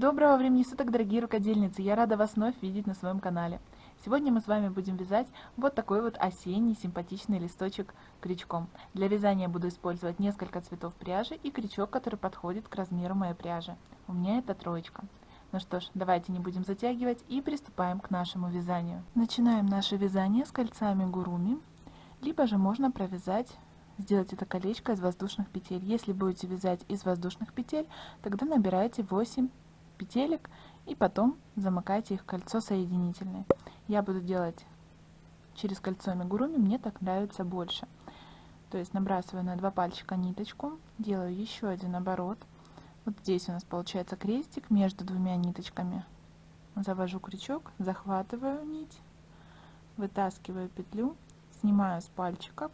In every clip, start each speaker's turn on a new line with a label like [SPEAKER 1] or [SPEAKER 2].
[SPEAKER 1] Доброго времени суток, дорогие рукодельницы! Я рада вас вновь видеть на своем канале. Сегодня мы с вами будем вязать вот такой вот осенний симпатичный листочек крючком. Для вязания буду использовать несколько цветов пряжи и крючок, который подходит к размеру моей пряжи. У меня это 3. Ну что ж, давайте не будем затягивать и приступаем к нашему вязанию. Начинаем наше вязание с кольцами гуруми, либо же можно провязать, сделать это колечко из воздушных петель. Если будете вязать из воздушных петель, тогда набирайте 8 петелек и потом замыкайте их в кольцо соединительное. Я буду делать через кольцо амигуруми, мне так нравится больше. То есть набрасываю на 2 пальчика ниточку, делаю еще один оборот. Вот здесь у нас получается крестик между 2 ниточками. Завожу крючок, захватываю нить, вытаскиваю петлю, снимаю с пальчиков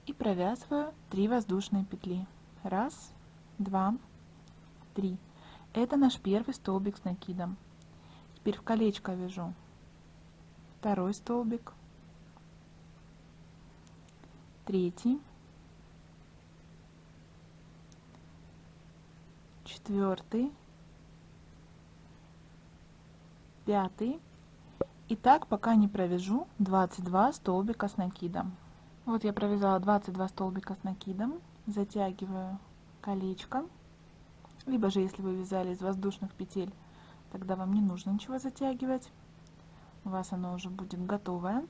[SPEAKER 1] и провязываю 3 воздушные петли. 1, 2, 3. Это наш первый столбик с накидом. Теперь в колечко вяжу 2 столбик, 3, 4, 5. И так пока не провяжу 22 столбика с накидом. Вот я провязала 22 столбика с накидом, затягиваю колечко. Либо же, если вы вязали из воздушных петель, тогда вам не нужно ничего затягивать. У вас оно уже будет готовое.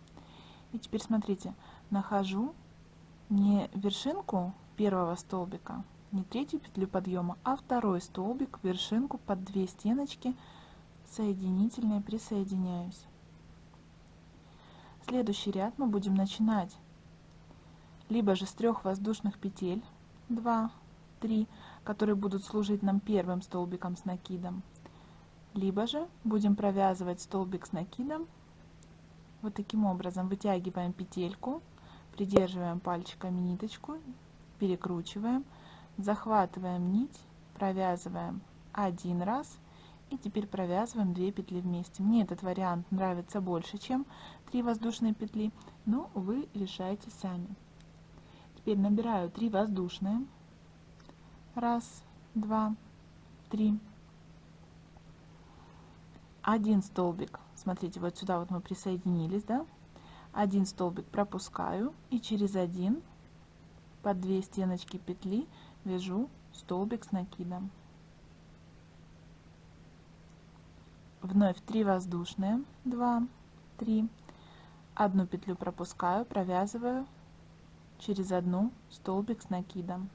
[SPEAKER 1] И теперь смотрите, нахожу не вершинку первого столбика, не 3 петлю подъема, а 2 столбик, вершинку под 2 стеночки соединительные, присоединяюсь. Следующий ряд мы будем начинать либо же с 3 воздушных петель, 2, 3, которые будут служить нам первым столбиком с накидом, либо же будем провязывать столбик с накидом вот таким образом. Вытягиваем петельку, придерживаем пальчиками ниточку, перекручиваем, захватываем нить, провязываем 1 раз и теперь провязываем 2 петли вместе. Мне этот вариант нравится больше, чем 3 воздушные петли, но вы решайте сами. Теперь набираю 3 воздушные. 1, 2, 3. 1 столбик, смотрите, вот сюда вот мы присоединились, да? 1 столбик пропускаю и через 1 под 2 стеночки петли вяжу столбик с накидом. Вновь 3 воздушные, 2, 3. 1 петлю пропускаю, провязываю через 1 столбик с накидом.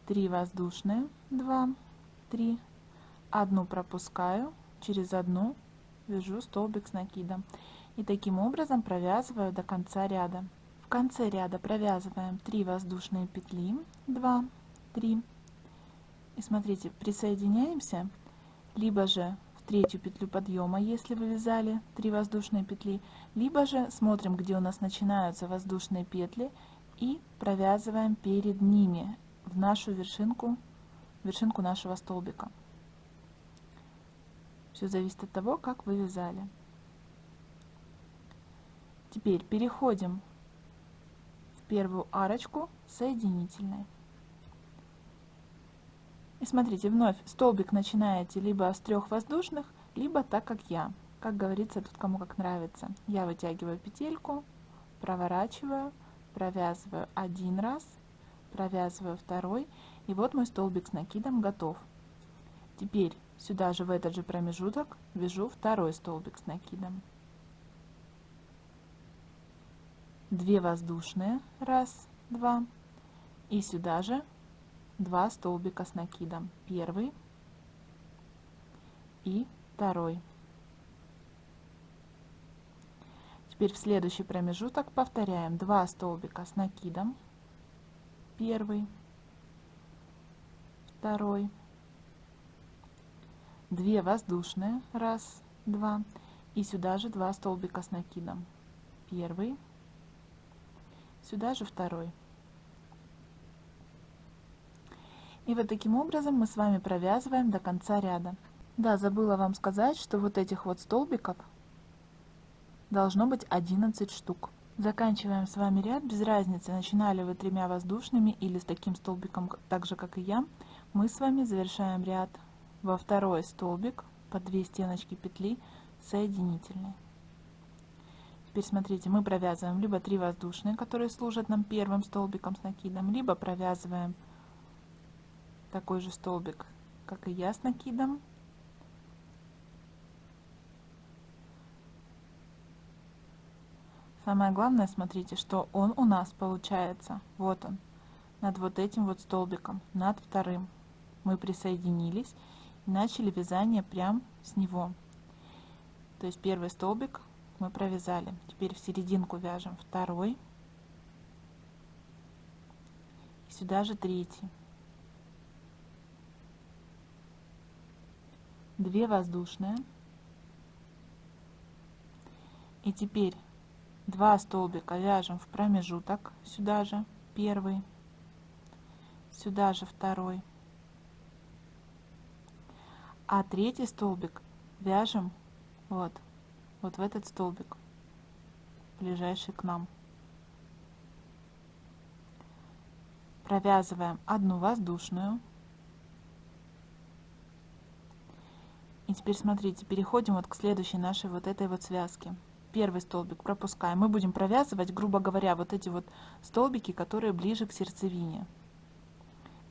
[SPEAKER 1] 3 воздушные, 2, 3, 1 пропускаю, через 1 вяжу столбик с накидом. И таким образом провязываю до конца ряда. В конце ряда провязываем 3 воздушные петли, 2, 3. И смотрите, присоединяемся либо же в 3 петлю подъема, если вы вязали 3 воздушные петли, либо же смотрим, где у нас начинаются воздушные петли, и провязываем перед ними в нашу вершинку нашего столбика. Все зависит от того, как вы вязали. Теперь переходим в первую арочку соединительной. И смотрите, вновь столбик начинаете либо с 3 воздушных, либо так, как я. Как говорится, тут кому как нравится. Я вытягиваю петельку, проворачиваю, провязываю 1 раз, провязываю 2, и вот мой столбик с накидом готов. Теперь сюда же в этот же промежуток вяжу 2 столбик с накидом. 2 воздушные, 1, 2, и сюда же 2 столбика с накидом, 1 и 2. Теперь в следующий промежуток повторяем 2 столбика с накидом, 1, 2, 2 воздушные, 1, 2, и сюда же 2 столбика с накидом, 1, сюда же 2. И вот таким образом мы с вами провязываем до конца ряда. Да, забыла вам сказать, что вот этих вот столбиков должно быть 11 штук. Заканчиваем с вами ряд, без разницы, начинали вы 3 воздушными или с таким столбиком, так же как и я. Мы с вами завершаем ряд во второй столбик по 2 стеночки петли соединительной. Теперь смотрите, мы провязываем либо 3 воздушные, которые служат нам первым столбиком с накидом, либо провязываем такой же столбик, как и я, с накидом. Самое главное, смотрите, что он у нас получается, вот он, над вот этим вот столбиком, над вторым. Мы присоединились и начали вязание прямо с него. То есть первый столбик мы провязали. Теперь в серединку вяжем второй. И сюда же третий. 2 воздушные. И теперь 2 столбика вяжем в промежуток, сюда же первый, сюда же второй, а третий столбик вяжем вот в этот столбик, ближайший к нам. Провязываем 1 воздушную. И теперь смотрите, переходим вот к следующей нашей вот этой вот связке. Первый столбик пропускаем. Мы будем провязывать, грубо говоря, вот эти вот столбики, которые ближе к сердцевине.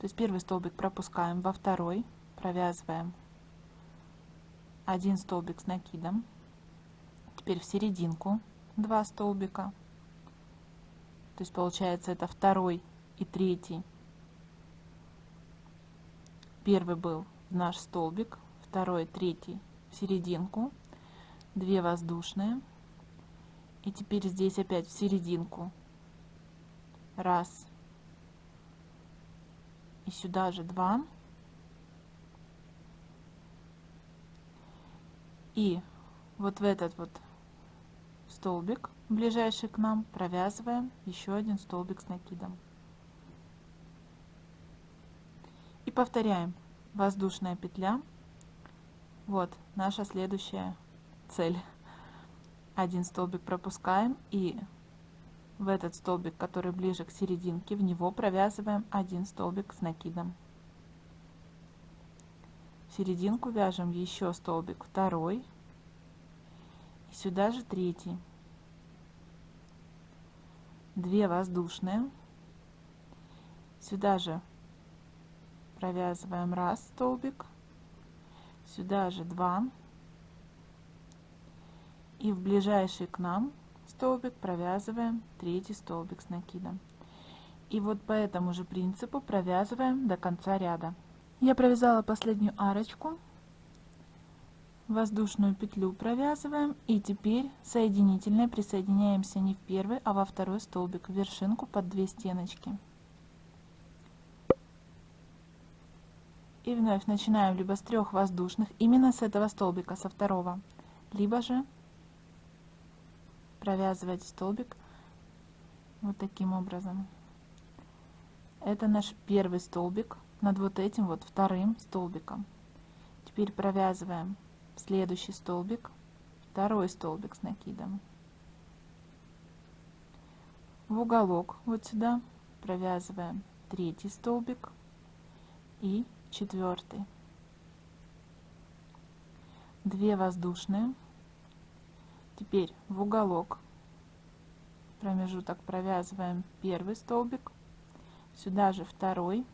[SPEAKER 1] То есть первый столбик пропускаем, во второй провязываем 1 столбик с накидом. Теперь в серединку 2 столбика. То есть получается это второй и третий. Первый был в наш столбик, второй, третий в серединку, 2 воздушные. И теперь здесь опять в серединку. Раз. И сюда же 2. И вот в этот вот столбик, ближайший к нам, провязываем еще 1 столбик с накидом. И повторяем. Воздушная петля. Вот наша следующая цель. 1 столбик пропускаем и в этот столбик, который ближе к серединке, в него провязываем 1 столбик с накидом. В серединку вяжем еще столбик второй и сюда же третий. 2 воздушные. Сюда же провязываем 1 столбик, сюда же 2. И в ближайший к нам столбик провязываем 3 столбик с накидом. И вот по этому же принципу провязываем до конца ряда. Я провязала последнюю арочку, воздушную петлю провязываем, и теперь соединительной присоединяемся не в первый, а во второй столбик, в вершинку под 2 стеночки. И вновь начинаем либо с 3 воздушных, именно с этого столбика, со второго, либо же провязывать столбик вот таким образом. Это наш первый столбик над вот этим вот вторым столбиком. Теперь провязываем следующий столбик, второй столбик с накидом. В уголок вот сюда провязываем 3 столбик и 4. 2 воздушные. Теперь в уголок промежуток провязываем 1 столбик, сюда же второй.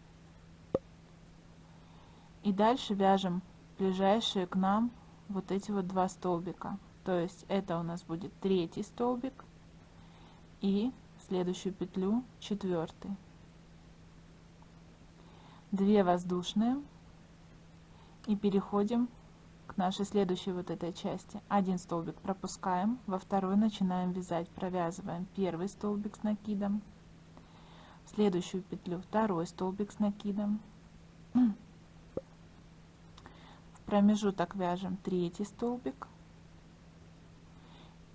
[SPEAKER 1] И дальше вяжем ближайшие к нам вот эти вот 2 столбика. То есть это у нас будет 3 столбик и следующую петлю 4. 2 воздушные. И переходим к нашей следующей вот этой части. 1 столбик пропускаем, во второй начинаем вязать, провязываем 1 столбик с накидом, в следующую петлю 2 столбик с накидом, в промежуток вяжем 3 столбик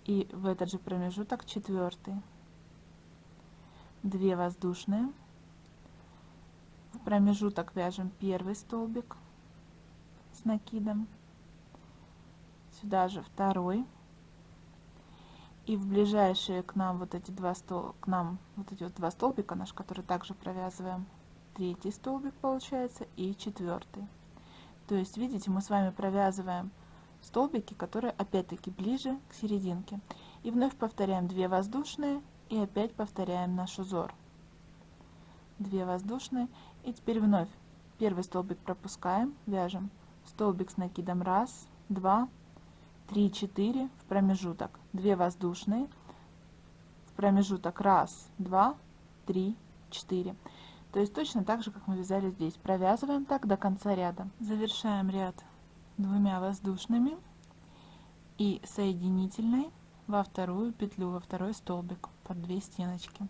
[SPEAKER 1] и в этот же промежуток 4. 2 воздушные, в промежуток вяжем 1 столбик с накидом, сюда же второй. И в ближайшие к нам вот эти два столбика наши, которые также провязываем, третий столбик получается и четвертый. То есть, видите, мы с вами провязываем столбики, которые опять-таки ближе к серединке. И вновь повторяем 2 воздушные и опять повторяем наш узор. 2 воздушные. И теперь вновь первый столбик пропускаем, вяжем столбик с накидом 1, 2, 3, 4 в промежуток, 2 воздушные, в промежуток 1, 2, 3, 4. То есть точно так же, как мы вязали здесь. Провязываем так до конца ряда. Завершаем ряд 2 воздушными и соединительной во вторую петлю, во второй столбик под 2 стеночки.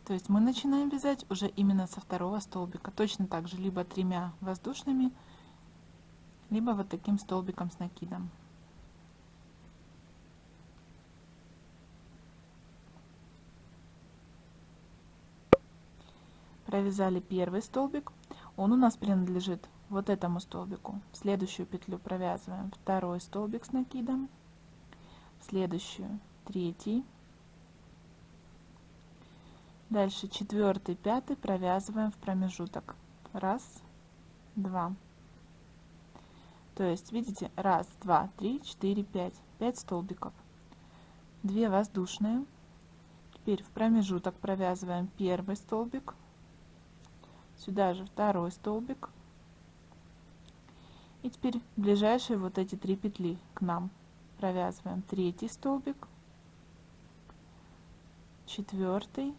[SPEAKER 1] То есть мы начинаем вязать уже именно со второго столбика. Точно так же, либо 3 воздушными, либо вот таким столбиком с накидом. Провязали первый столбик, он у нас принадлежит вот этому столбику. В следующую петлю провязываем второй столбик с накидом, в следующую третий, дальше четвертый, пятый провязываем в промежуток. 1, 2. То есть, видите, 1, 2, 3, 4, 5. 5 столбиков. 2 воздушные. Теперь в промежуток провязываем первый столбик. Сюда же второй столбик. И теперь ближайшие вот эти 3 петли к нам провязываем третий столбик, четвертый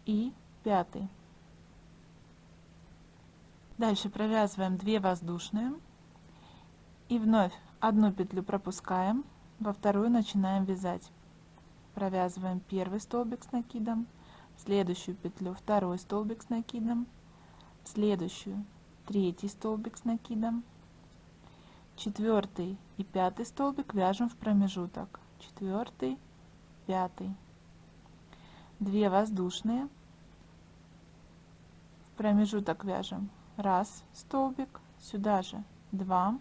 [SPEAKER 1] и пятый. Дальше провязываем 2 воздушные и вновь одну петлю пропускаем, во вторую начинаем вязать. Провязываем первый столбик с накидом, в следующую петлю второй столбик с накидом, в следующую третий столбик с накидом, четвертый и пятый столбик вяжем в промежуток, четвертый, пятый, 2 воздушные, в промежуток вяжем 1 столбик, сюда же 2,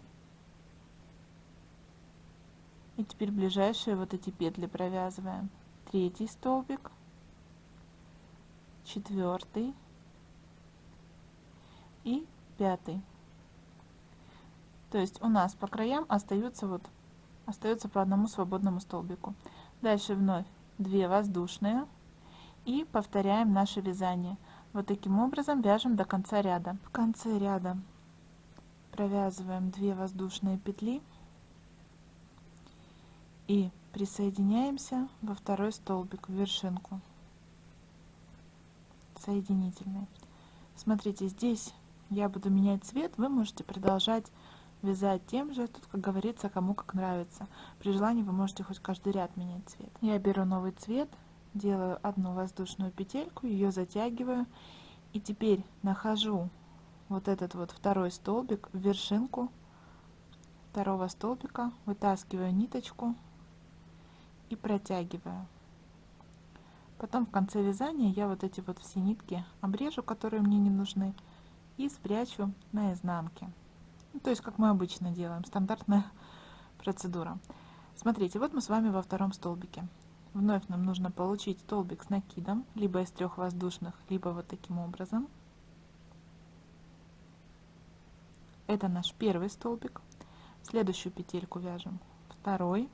[SPEAKER 1] и теперь ближайшие вот эти петли провязываем третий столбик, четвертый и пятый. То есть у нас по краям остается по одному свободному столбику. Дальше вновь 2 воздушные и повторяем наше вязание. Вот таким образом вяжем до конца ряда. В конце ряда провязываем 2 воздушные петли и присоединяемся во второй столбик, в вершинку соединительной. Смотрите, здесь я буду менять цвет, вы можете продолжать вязать тем же. Тут, как говорится, кому как нравится. При желании вы можете хоть каждый ряд менять цвет. Я беру новый цвет, делаю одну воздушную петельку, ее затягиваю, и теперь нахожу вот этот вот второй столбик в вершинку второго столбика, вытаскиваю ниточку и протягиваю. Потом в конце вязания я вот эти вот все нитки обрежу, которые мне не нужны, и спрячу на изнанке. Ну, то есть как мы обычно делаем, стандартная процедура. Смотрите, вот мы с вами во втором столбике. Вновь нам нужно получить столбик с накидом, либо из 3 воздушных, либо вот таким образом. Это наш первый столбик. В следующую петельку вяжем второй,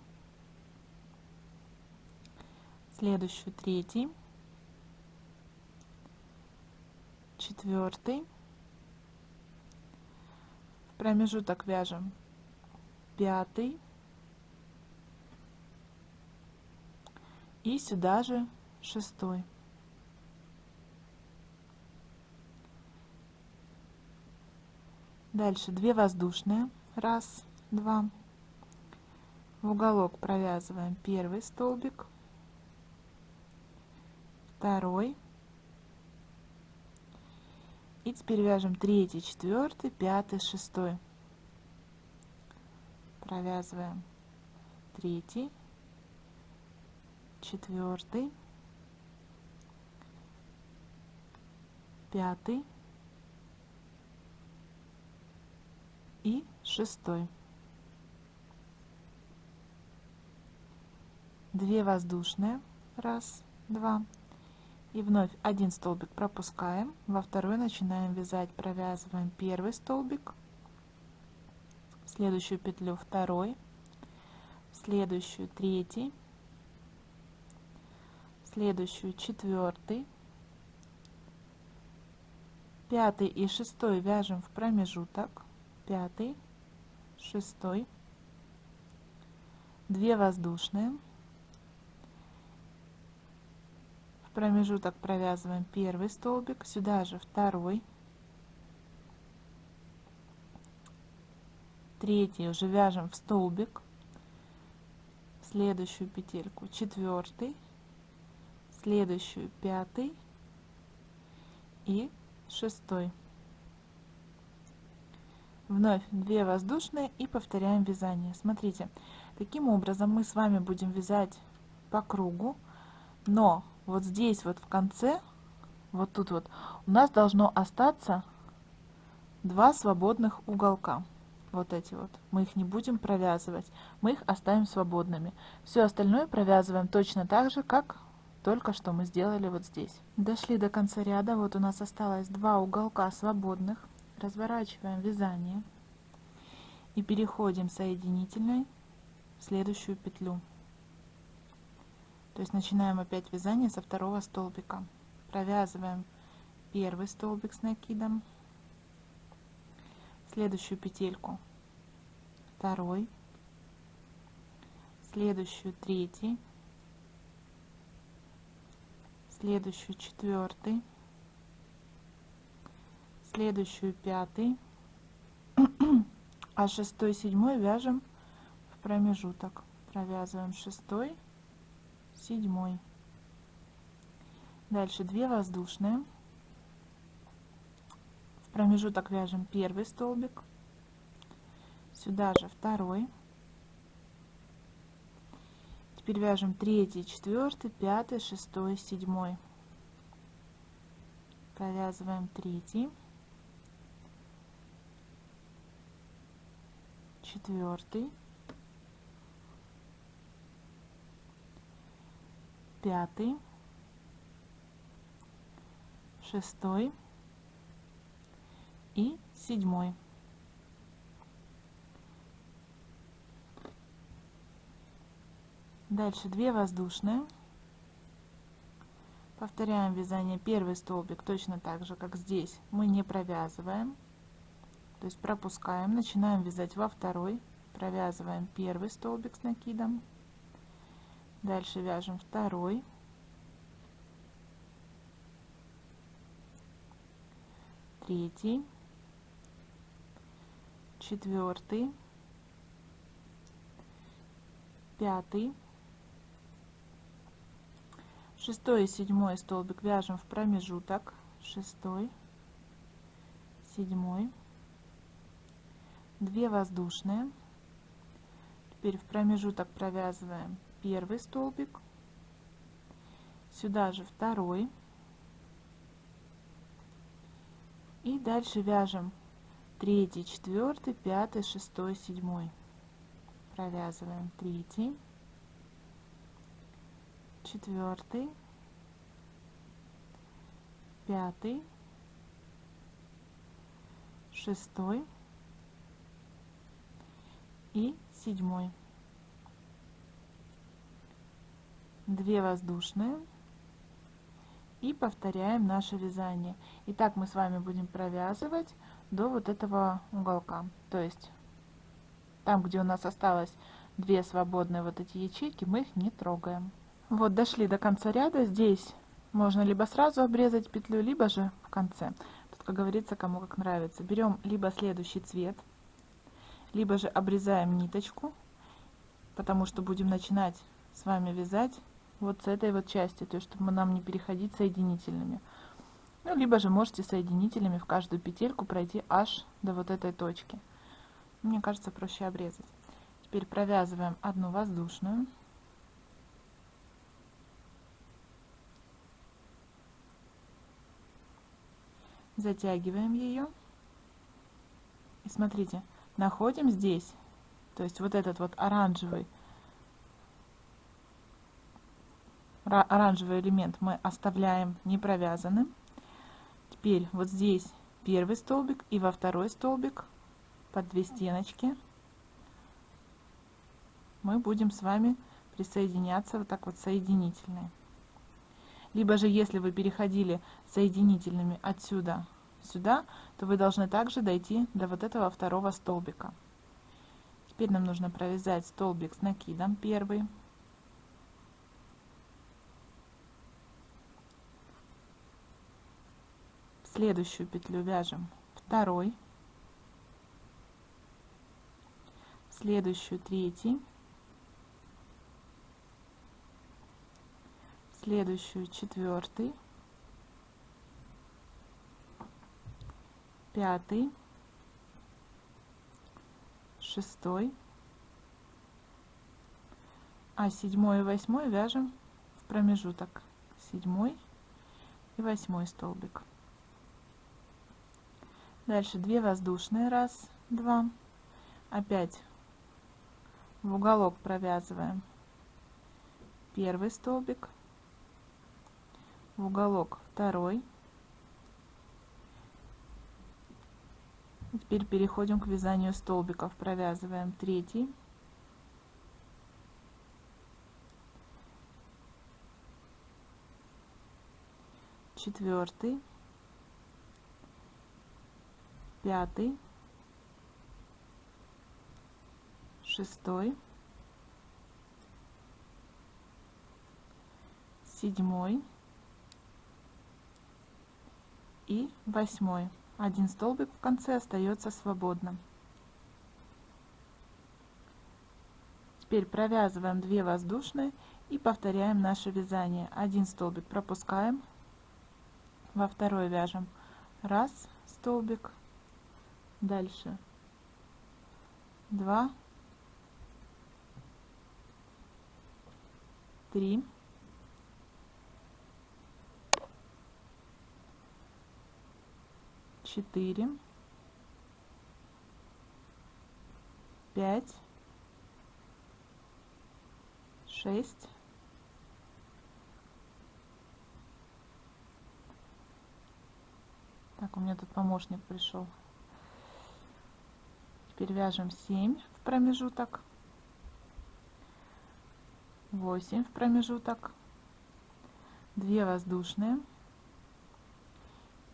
[SPEAKER 1] следующую третий, четвертый, в промежуток вяжем пятый и сюда же шестой. Дальше 2 воздушные, 1, 2, в уголок провязываем первый столбик, второй, и теперь вяжем третий, четвертый, пятый, шестой. Провязываем третий, четвертый, пятый и шестой. 2 воздушные, 1, 2, и вновь один столбик пропускаем, во второй начинаем вязать, провязываем первый столбик, в следующую петлю второй, в следующую третий, в следующую четвертый, пятый и шестой вяжем в промежуток, пятый, шестой, 2 воздушные, в промежуток провязываем первый столбик, сюда же второй, третий уже вяжем в столбик, в следующую петельку четвертый, в следующую пятый и шестой. Вновь 2 воздушные и повторяем вязание. Смотрите, таким образом мы с вами будем вязать по кругу, но вот здесь вот в конце, вот тут вот, у нас должно остаться 2 свободных уголка. Вот эти вот. Мы их не будем провязывать, мы их оставим свободными. Все остальное провязываем точно так же, как только что мы сделали вот здесь. Дошли до конца ряда, вот у нас осталось 2 уголка свободных. Разворачиваем вязание и переходим соединительной в следующую петлю. То есть начинаем опять вязание со второго столбика. Провязываем первый столбик с накидом, следующую петельку второй, следующую третий, следующую четвертый, следующую пятый, а шестой, седьмой вяжем в промежуток. Провязываем шестой, седьмой. Дальше 2 воздушные, в промежуток вяжем первый столбик, сюда же второй, теперь вяжем третий, четвертый, пятый, шестой, седьмой. Провязываем третий, четвертый, пятый, шестой и седьмой. Дальше 2 воздушные. Повторяем вязание. Первый столбик точно так же, как здесь, мы не провязываем. То есть пропускаем. Начинаем вязать во второй. Провязываем первый столбик с накидом. Дальше вяжем второй. Третий. Четвертый. Пятый. Шестой и седьмой столбик вяжем в промежуток. Шестой, седьмой, 2 воздушные. Теперь в промежуток провязываем первый столбик, сюда же второй, и дальше вяжем третий, четвертый, пятый, шестой, седьмой. Провязываем третий, четвертый, пятый, шестой и седьмой. 2 воздушные и повторяем наше вязание. И так мы с вами будем провязывать до вот этого уголка. То есть там, где у нас осталось 2 свободные вот эти ячейки, мы их не трогаем. Вот дошли до конца ряда. Здесь можно либо сразу обрезать петлю, либо же в конце. Тут, как говорится, кому как нравится. Берем либо следующий цвет, либо же обрезаем ниточку, потому что будем начинать с вами вязать вот с этой вот части, то есть чтобы нам не переходить соединительными. Ну, либо же можете соединителями в каждую петельку пройти аж до вот этой точки. Мне кажется, проще обрезать. Теперь провязываем одну воздушную. Затягиваем ее. И смотрите, находим здесь, то есть вот этот вот оранжевый оранжевый элемент мы оставляем не провязанным. Теперь вот здесь первый столбик и во второй столбик под 2 стеночки мы будем с вами присоединяться вот так вот соединительной. Либо же, если вы переходили соединительными отсюда сюда, то вы должны также дойти до вот этого второго столбика. Теперь нам нужно провязать столбик с накидом первый. В следующую петлю вяжем второй, в следующую третий, в следующую четвертый, пятый, шестой, а седьмой и восьмой вяжем в промежуток, седьмой и восьмой столбик. Дальше 2 воздушные, 1, 2, опять в уголок провязываем первый столбик, в уголок второй. И теперь переходим к вязанию столбиков, провязываем третий, четвертый, пятый, шестой, седьмой и восьмой. Один столбик в конце остается свободным. Теперь провязываем 2 воздушные и повторяем наше вязание. Один столбик пропускаем, во второй вяжем 1 столбик, дальше 2, 3, 4, 5, 6, так, у меня тут помощник пришел. Теперь вяжем 7 в промежуток, 8 в промежуток, 2 воздушные.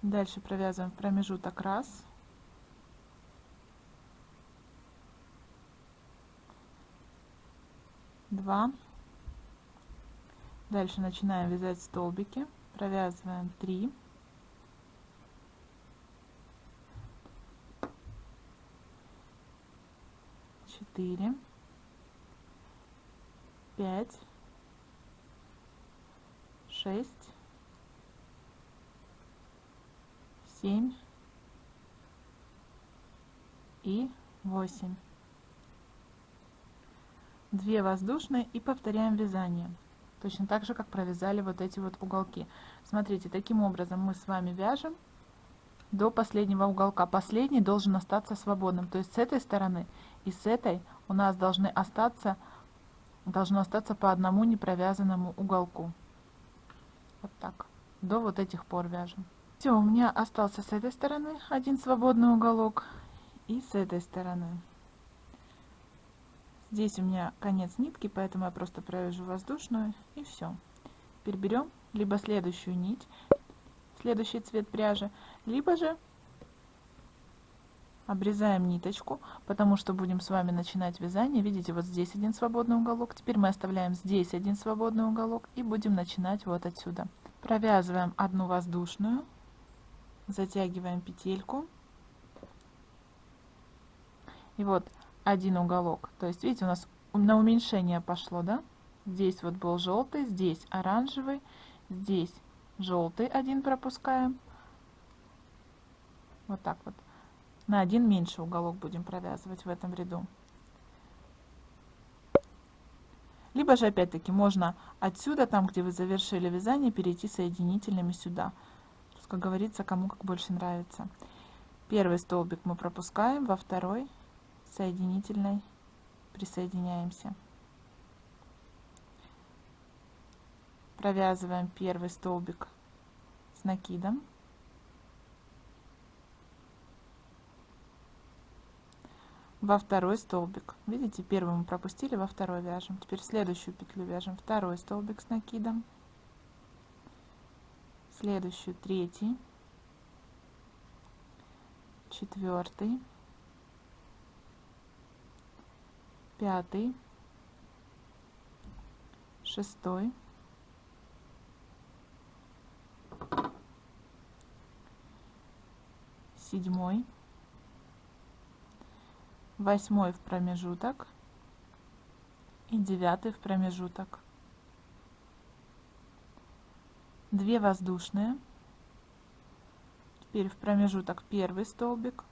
[SPEAKER 1] Дальше провязываем в промежуток 1, 2. Дальше начинаем вязать столбики, провязываем 3, 4, 5, 6, 7 и 8. 2 воздушные и повторяем вязание. Точно так же, как провязали вот эти вот уголки. Смотрите, таким образом мы с вами вяжем до последнего уголка. Последний должен остаться свободным. То есть с этой стороны и с этой у нас должно остаться по одному непровязанному уголку. Вот так. До вот этих пор вяжем. Все, у меня остался с этой стороны один свободный уголок и с этой стороны. Здесь у меня конец нитки, поэтому я просто провяжу воздушную и все. Теперь берем либо следующую нить, следующий цвет пряжи, либо же обрезаем ниточку, потому что будем с вами начинать вязание. Видите, вот здесь один свободный уголок. Теперь мы оставляем здесь один свободный уголок и будем начинать вот отсюда. Провязываем одну воздушную, затягиваем петельку. И вот один уголок. То есть, видите, у нас на уменьшение пошло, да? Здесь вот был желтый, здесь оранжевый, здесь желтый один пропускаем. Вот так вот. На один меньше уголок будем провязывать в этом ряду. Либо же, опять-таки, можно отсюда, там, где вы завершили вязание, перейти соединительными сюда. То есть, как говорится, кому как больше нравится. Первый столбик мы пропускаем, во второй соединительной присоединяемся. Провязываем первый столбик с накидом. Во второй столбик. Видите, первый мы пропустили, во второй вяжем. Теперь следующую петлю вяжем второй столбик с накидом, следующую третий, четвертый, пятый, шестой, седьмой, восьмой в промежуток и девятый в промежуток. 2 воздушные. Теперь в промежуток первый столбик,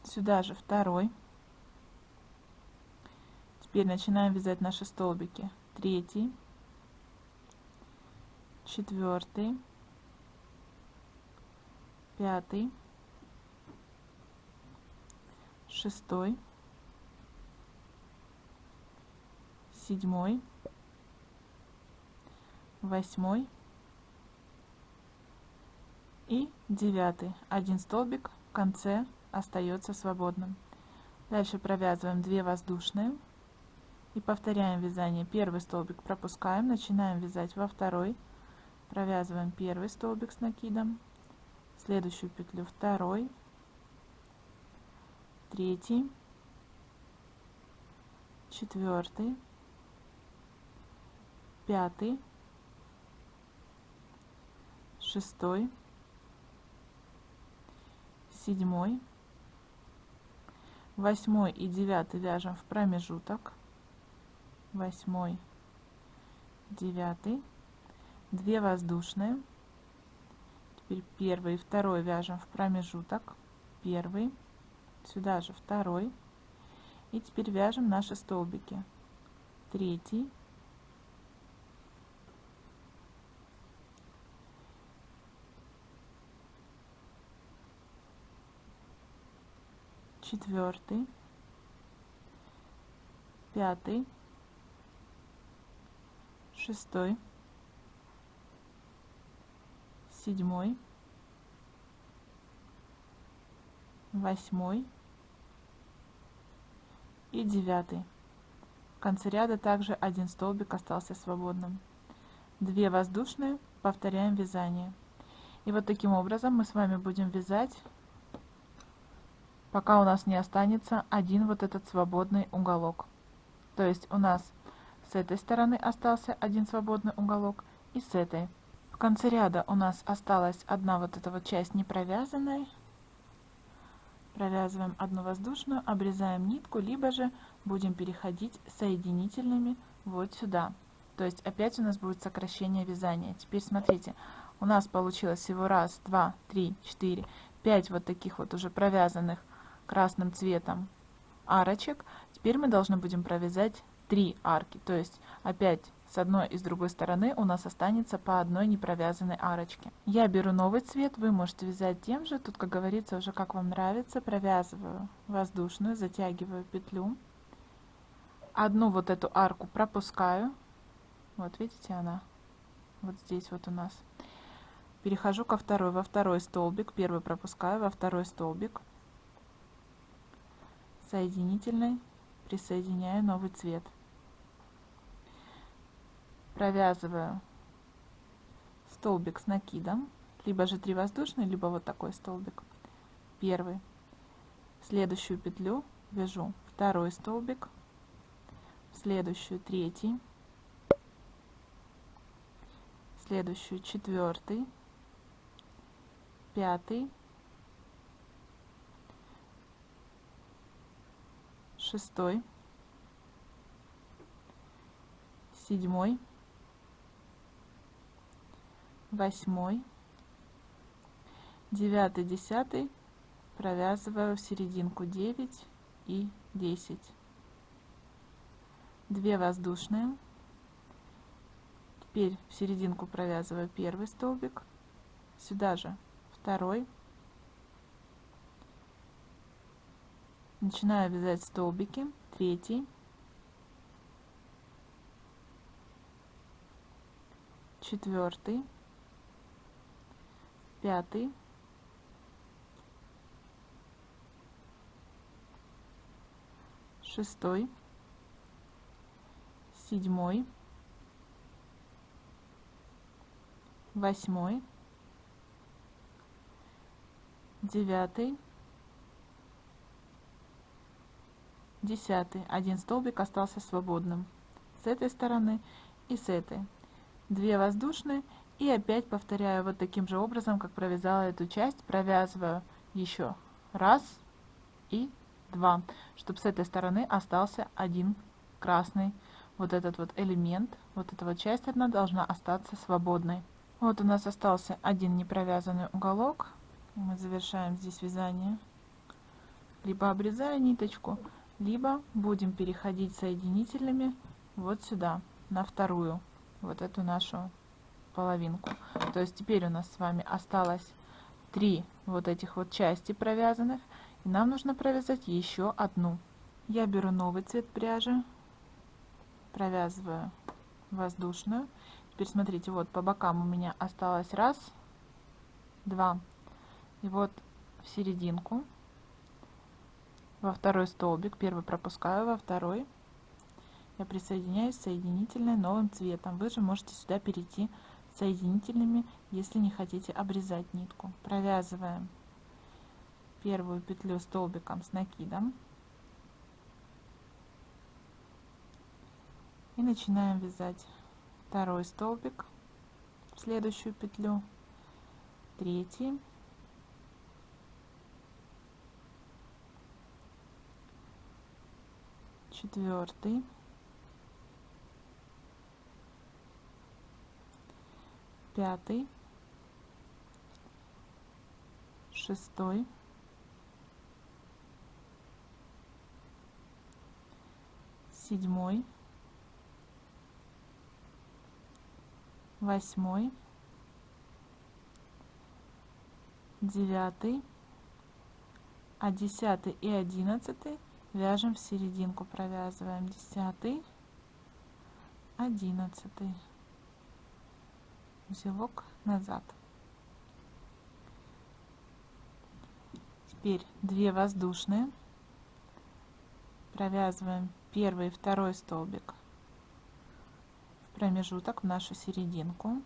[SPEAKER 1] сюда же второй. Теперь начинаем вязать наши столбики. Третий, четвертый, пятый, шестой, седьмой, восьмой и девятый. Один столбик в конце остается свободным. Дальше провязываем 2 воздушные и повторяем вязание. Первый столбик пропускаем, начинаем вязать во второй, провязываем первый столбик с накидом, следующую петлю второй, третий, четвертый, пятый, шестой, седьмой, восьмой и девятый вяжем в промежуток, восьмой, девятый, 2 воздушные. Теперь первый и второй вяжем в промежуток, первый, сюда же второй, и теперь вяжем наши столбики. Третий, четвертый, пятый, шестой, седьмой, восьмой и девятый. В конце ряда также один столбик остался свободным. 2 воздушные, повторяем вязание. И вот таким образом мы с вами будем вязать, пока у нас не останется один вот этот свободный уголок. То есть у нас с этой стороны остался один свободный уголок и с этой. В конце ряда у нас осталась одна вот эта вот часть не провязанной. Провязываем одну воздушную, обрезаем нитку, либо же будем переходить соединительными вот сюда. То есть опять у нас будет сокращение вязания. Теперь смотрите, у нас получилось всего раз, два, три, четыре, 5 вот таких вот уже провязанных красным цветом арочек. Теперь мы должны будем провязать 3 арки. То есть опять с одной и с другой стороны у нас останется по одной не провязанной арочке. Я беру новый цвет, вы можете вязать тем же. Тут, как говорится, уже как вам нравится. Провязываю воздушную, затягиваю петлю. Одну вот эту арку пропускаю. Вот видите, она вот здесь вот у нас. Перехожу ко второй. Во второй столбик. Первый пропускаю, во второй столбик. Соединительной присоединяю новый цвет. Провязываю столбик с накидом, либо же 3 воздушные, либо вот такой столбик. Первый. Следующую петлю вяжу второй столбик, следующую третий, следующую четвертый, пятый, шестой, седьмой, восьмой, девятый, десятый. Провязываю в серединку 9 и 10. 2 воздушные. Теперь в серединку провязываю первый столбик, сюда же второй. Начинаю вязать столбики, третий, 4, 5, 6, 7, 8, 9, 10. Один столбик остался свободным с этой стороны и с этой. 2 воздушные, и опять повторяю вот таким же образом, как провязала эту часть, провязываю еще раз и 2, чтобы с этой стороны остался один красный вот этот вот элемент, вот эта вот часть одна должна остаться свободной. Вот у нас остался один непровязанный уголок. Мы завершаем здесь вязание, либо обрезая ниточку, либо будем переходить соединительными вот сюда, на вторую, вот эту нашу половинку. То есть теперь у нас с вами осталось 3 вот этих вот части провязанных, и нам нужно провязать еще одну. Я беру новый цвет пряжи, провязываю воздушную. Теперь смотрите, вот по бокам у меня осталось 1, 2, и вот в серединку, во второй столбик, первый пропускаю, во второй я присоединяюсь соединительной новым цветом. Вы же можете сюда перейти соединительными, если не хотите обрезать нитку. Провязываем первую петлю столбиком с накидом и начинаем вязать второй столбик в следующую петлю, третий, четвертый, пятый, шестой, седьмой, 8, 9, а 10 и 11 вяжем в серединку, провязываем 10, 11, узелок назад. Теперь 2 воздушные, провязываем первый и второй столбик в промежуток, в нашу серединку,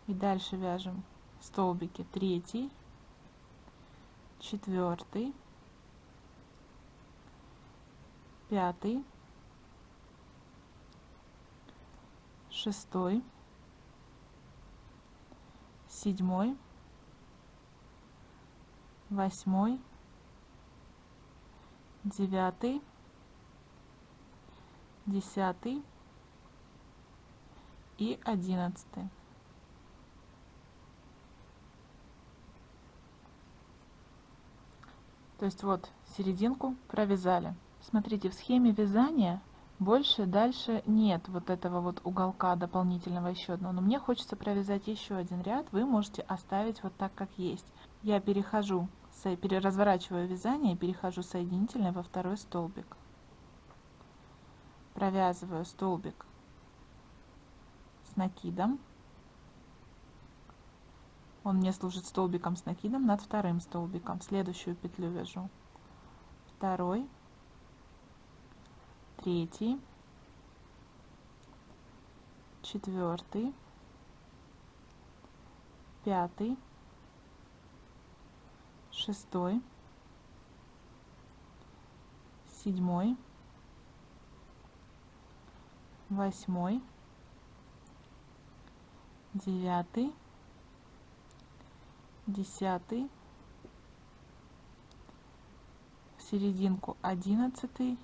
[SPEAKER 1] и дальше вяжем столбики 3, 4, 5, 6, 7, 8, 9, 10 и 11. То есть вот серединку провязали. Смотрите, в схеме вязания больше дальше нет вот этого вот уголка дополнительного еще одного. Но мне хочется провязать еще один ряд. Вы можете оставить вот так, как есть. Я разворачиваю вязание и перехожу соединительной во второй столбик. Провязываю столбик с накидом. Он мне служит столбиком с накидом над вторым столбиком. Следующую петлю вяжу. Второй, третий, четвертый, пятый, шестой, седьмой, 8, 9, 10, в серединку 11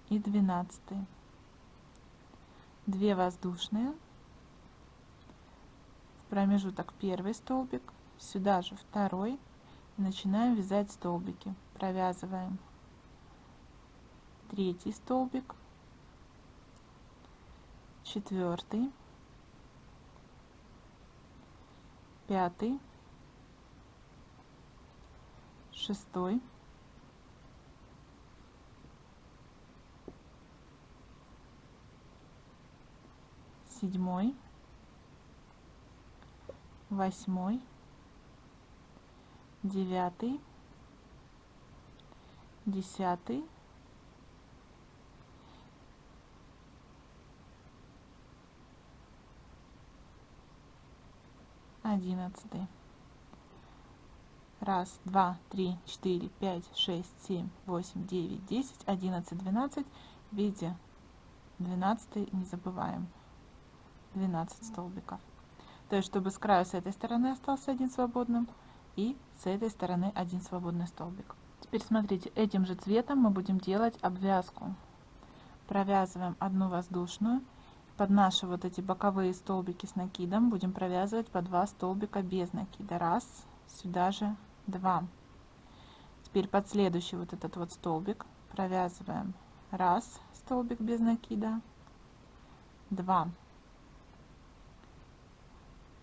[SPEAKER 1] и 12. 2 воздушные, в промежуток первый столбик, сюда же второй, и начинаем вязать столбики. Провязываем третий столбик, четвертый, пятый, шестой, 7, 8, 9, 10, 11. Раз, два, три, 4, 5, 6, 7, 8, 9, 10, 11, 12. Видите, 12 не забываем. 12 столбиков. То есть, чтобы с краю с этой стороны остался один свободным, и с этой стороны один свободный столбик. Теперь смотрите, этим же цветом мы будем делать обвязку. Провязываем одну воздушную. Под наши вот эти боковые столбики с накидом будем провязывать по 2 столбика без накида. Раз, сюда же 2. Теперь под следующий вот этот вот столбик провязываем раз столбик без накида, 2.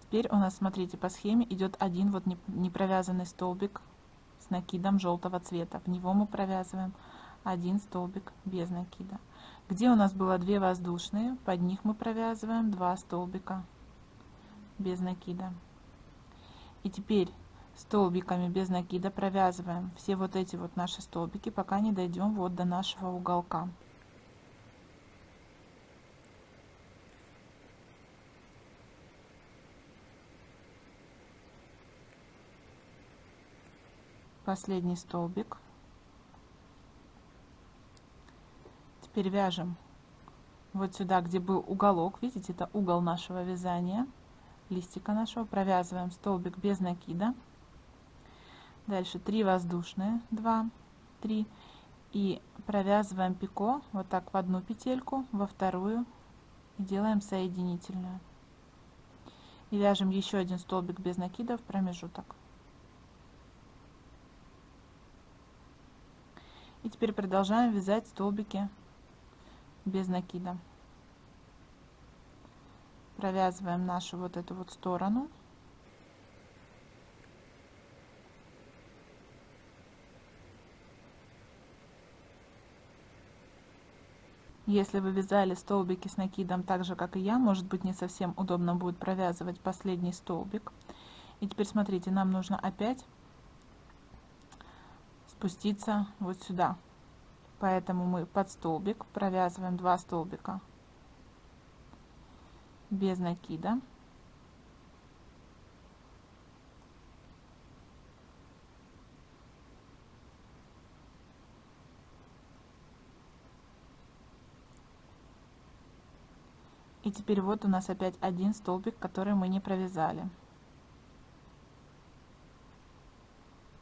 [SPEAKER 1] Теперь у нас, смотрите, по схеме идет один вот не провязанный столбик с накидом желтого цвета. В него мы провязываем один столбик без накида. Где у нас было 2 воздушные, под них мы провязываем 2 столбика без накида. И теперь столбиками без накида провязываем все вот эти вот наши столбики, пока не дойдем вот до нашего уголка. Последний столбик. Теперь вяжем вот сюда, где был уголок. Видите, это угол нашего вязания, листика нашего. Провязываем столбик без накида. Дальше 3 воздушные, 2, 3. И провязываем пико вот так в одну петельку, во вторую. И делаем соединительную. И вяжем еще один столбик без накида в промежуток. И теперь продолжаем вязать столбики без накида. Провязываем нашу вот эту вот сторону. Если вы вязали столбики с накидом так же, как и я, может быть, не совсем удобно будет провязывать последний столбик. И теперь смотрите, нам нужно опять спуститься вот сюда. Поэтому мы под столбик провязываем 2 столбика без накида. И теперь вот у нас опять один столбик, который мы не провязали.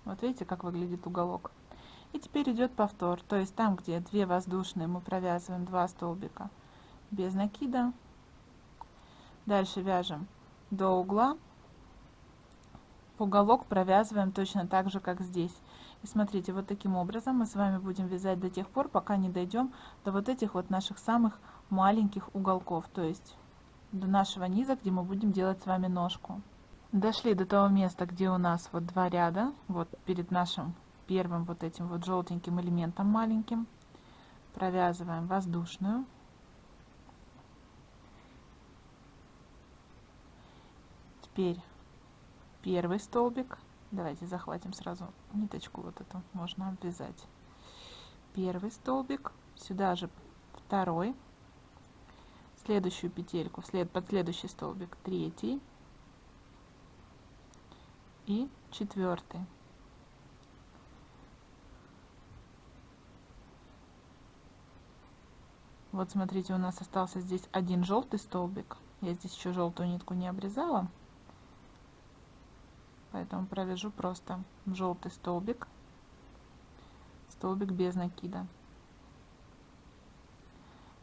[SPEAKER 1] Вот видите, как выглядит уголок. И теперь идет повтор. То есть там, где 2 воздушные, мы провязываем 2 столбика без накида. Дальше вяжем до угла. Уголок провязываем точно так же, как здесь. И смотрите, вот таким образом мы с вами будем вязать до тех пор, пока не дойдем до вот этих вот наших самых маленьких уголков. То есть до нашего низа, где мы будем делать с вами ножку. Дошли до того места, где у нас вот 2 ряда, вот перед нашим первым вот этим вот желтеньким элементом маленьким. Провязываем воздушную. Теперь первый столбик. Давайте захватим сразу ниточку вот эту, можно обвязать. Первый столбик, сюда же второй, следующую петельку, под следующий столбик третий и четвертый. Вот смотрите, у нас остался здесь один желтый столбик. Я здесь еще желтую нитку не обрезала, поэтому провяжу просто желтый столбик, столбик без накида.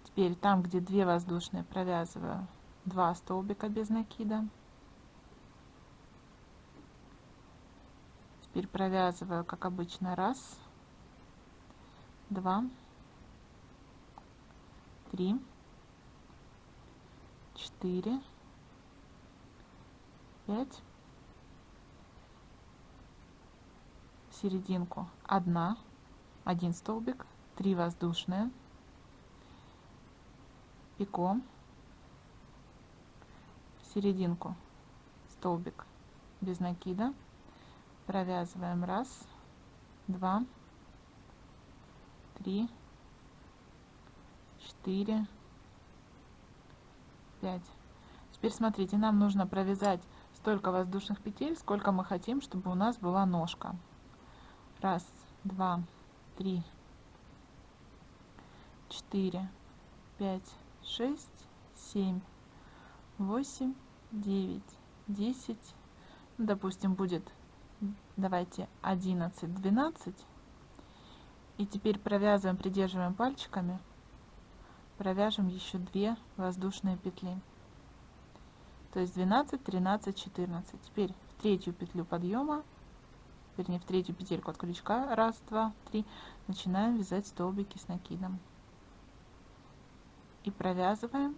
[SPEAKER 1] Теперь там, где 2 воздушные, провязываю 2 столбика без накида. Теперь провязываю, как обычно, 1, 2, 3, 4, 5, в серединку 1 столбик, 3 воздушные, пико, серединку столбик без накида, провязываем 1, 2, 3, 4, 5. Теперь смотрите, нам нужно провязать столько воздушных петель, сколько мы хотим, чтобы у нас была ножка. 1, 2, 3, 4, 5, 6, 7, 8, 9, 10. Допустим, будет, давайте, 11, 12. И теперь провязываем, придерживаем пальчиками, провяжем еще 2 воздушные петли. То есть 12, 13, 14. Теперь в третью петлю подъема, вернее в третью петельку от крючка, 1, 2, 3, начинаем вязать столбики с накидом. И провязываем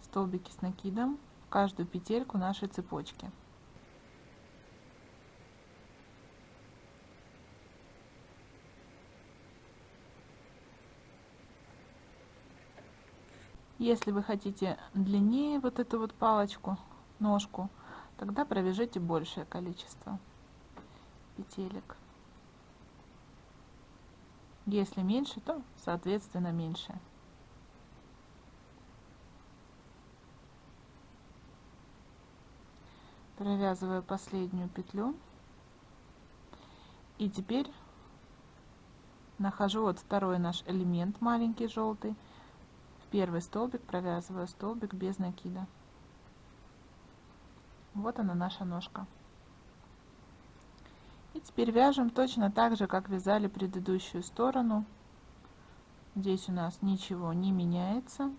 [SPEAKER 1] столбики с накидом в каждую петельку нашей цепочки. Если вы хотите длиннее вот эту вот палочку, ножку, тогда провяжите большее количество петелек. Если меньше, то соответственно меньше. Провязываю последнюю петлю. И теперь нахожу вот второй наш элемент, маленький желтый. В первый столбик провязываю столбик без накида. Вот она, наша ножка. И теперь вяжем точно так же, как вязали предыдущую сторону. Здесь у нас ничего не меняется.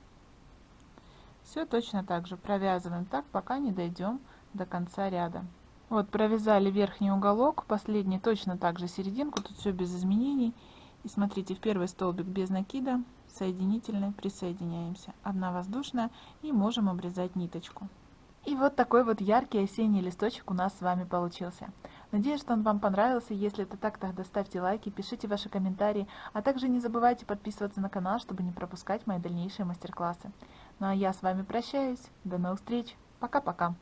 [SPEAKER 1] Все точно так же провязываем так, пока не дойдем до конца ряда. Вот провязали верхний уголок, последний точно так же серединку, тут все без изменений. И смотрите, в первый столбик без накида, соединительный, присоединяемся. 1 воздушная и можем обрезать ниточку. И вот такой вот яркий осенний листочек у нас с вами получился. Надеюсь, что он вам понравился. Если это так, тогда ставьте лайки, пишите ваши комментарии, а также не забывайте подписываться на канал, чтобы не пропускать мои дальнейшие мастер-классы. Ну а я с вами прощаюсь. До новых встреч. Пока-пока.